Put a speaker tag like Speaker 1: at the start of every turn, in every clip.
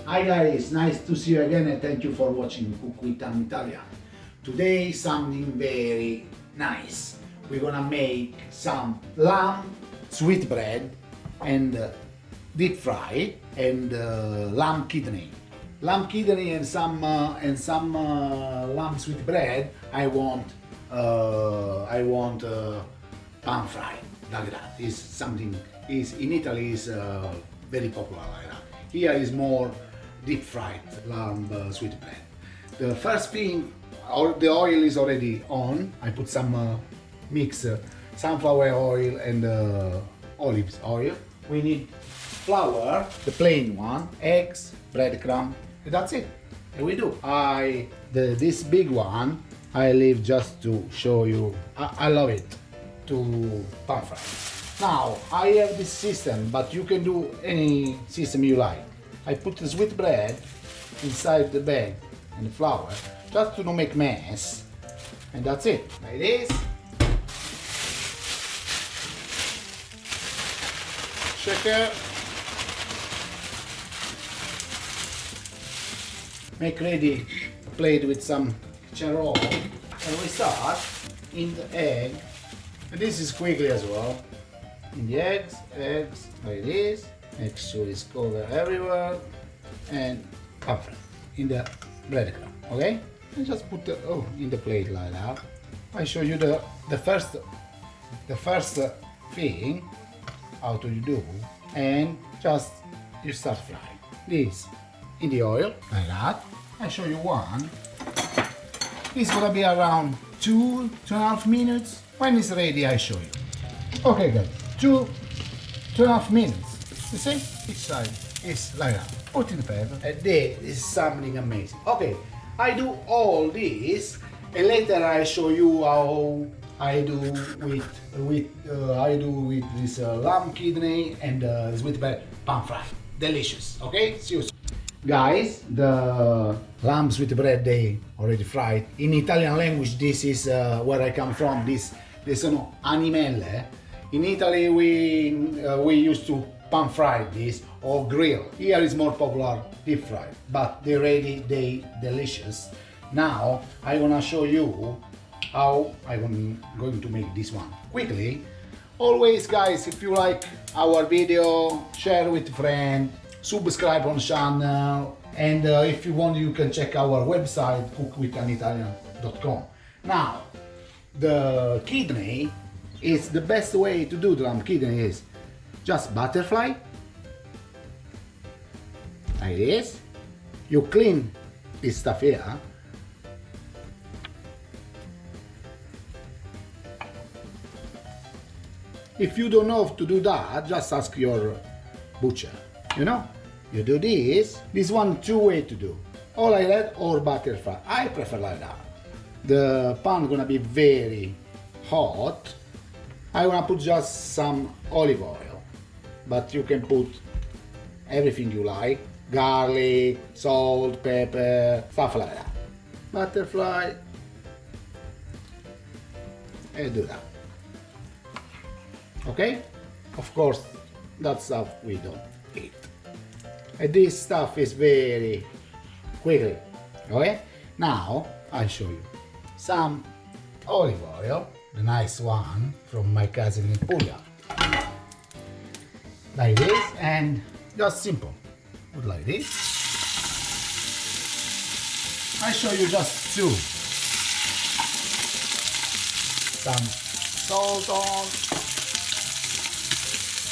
Speaker 1: Hi guys, nice to see you again and thank you for watching Cook with an Italian. Today something very nice. We're gonna make some lamb sweetbread and deep fry and lamb kidney. Lamb kidney and some lamb sweetbread. I want pan fry like that. Is something is in Italy is very popular like that. Here is more deep fried lamb sweetbread. The first thing, the oil is already on. I put some mix sunflower oil and olive oil. We need flour, the plain one, eggs, breadcrumbs, and that's it. And we do. This big one I leave just to show you. I love it to pan fry. Now I have this system, but you can do any system you like. I put the sweetbread inside the bag and the flour just to not make mess, and that's it. Like this. Shaker. Make ready a plate with some kitchen roll, and we start in the egg. And this is quickly as well. In the eggs like this. Make sure it's covered everywhere, and pan fry in the breadcrumb. Okay, and just put in the plate like that. I show you the first thing how to do, and just you start frying this in the oil like that. I show you one. It's gonna be around 2.5 minutes. When it's ready, I show you. Okay, guys, 2.5 minutes. You see, each side is like that. Put in the pepper, and this is something amazing. Okay, I do all this, and later I show you how I do with this lamb kidney and sweetbread pan fry. Delicious. Okay, see you soon. Guys, the lamb sweetbread they already fried. In Italian language, this is where I come from. This sono animelle. In Italy, we used to pan fry this or grill. Here is more popular deep fry, but they delicious. Now I'm gonna show you how I'm going to make this one quickly. Always, guys, if you like our video, share with friend, subscribe on channel, and if you want, you can check our website cookwithanitalian.com. Now, the kidney is the best way to do the lamb kidney is just butterfly like this. You clean this stuff here. If you don't know how to do that, just ask your butcher. You know, you do this. This one two way to do. Or like that or butterfly. I prefer like that. The pan gonna be very hot. I wanna put just some olive oil, but you can put everything you like. Garlic, salt, pepper, stuff like that. Butterfly, and do that. Okay? Of course, that stuff we don't eat. And this stuff is very quickly. Okay? Now, I'll show you some olive oil, the nice one from my cousin in Puglia. Like this, and just simple. Put like this. I show you just two. Some salt on,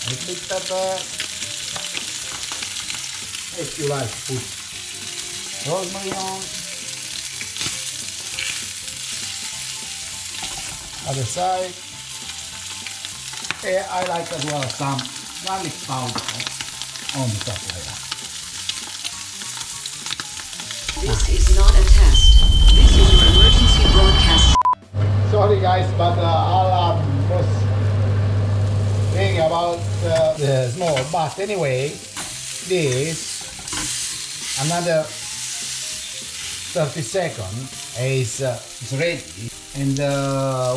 Speaker 1: a little bit pepper. If you like, put rosemary on. Other side. And I like as well some garlic powder on the top like that.
Speaker 2: This is not a test. This is your emergency broadcast.
Speaker 1: Sorry guys, but I'll first thing about the small. But anyway, this another 30 seconds is ready, and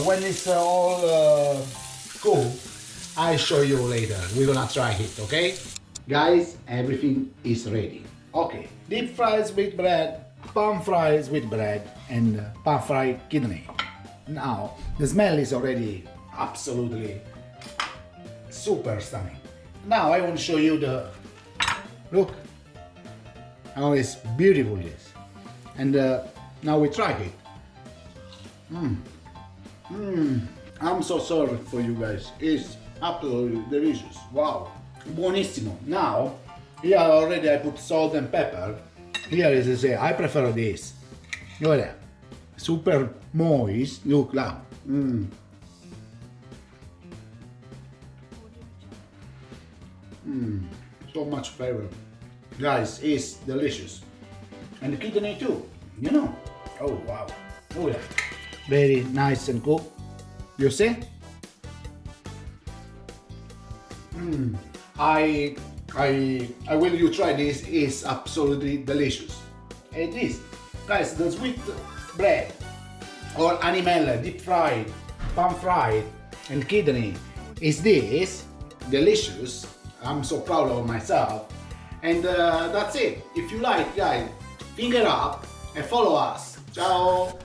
Speaker 1: when it's all cooked, I'll show you later. We're gonna try it, okay? Guys, everything is ready. Okay, deep fries with bread, pan fries with bread, and pan fried kidney. Now, the smell is already absolutely super stunning. Now I want to show you the, look, how it's beautiful it is. And now we try it. I'm so sorry for you guys. It's absolutely delicious. Wow, buonissimo. Now, here already I put salt and pepper. Here is I say, I prefer this. Look at that. Super moist. Look now. So much flavor. Guys, it's delicious. And the kidney too, you know. Oh wow. Oh yeah. Very nice and cooked. You see? I will you try this, is absolutely delicious. It is. Guys, the sweet bread or animal deep fried, pan fried and kidney is this delicious. I'm so proud of myself. And that's it. If you like, guys, finger up and follow us. Ciao.